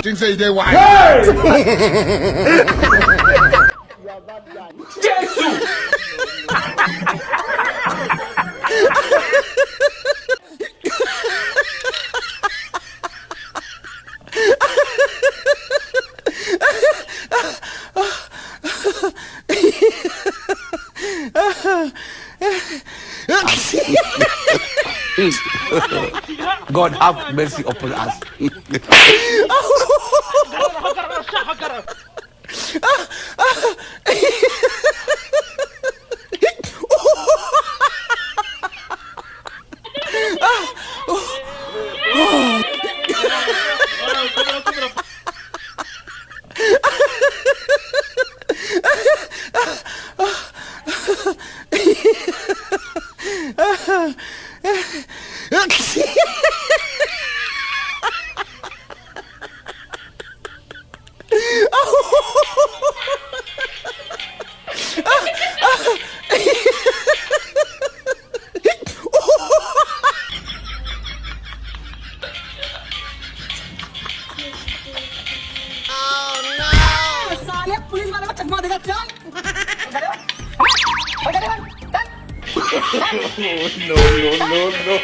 Think say they why? Jesus! God have mercy upon us. Police वाले को चकमा देगा चल No, no, no, no.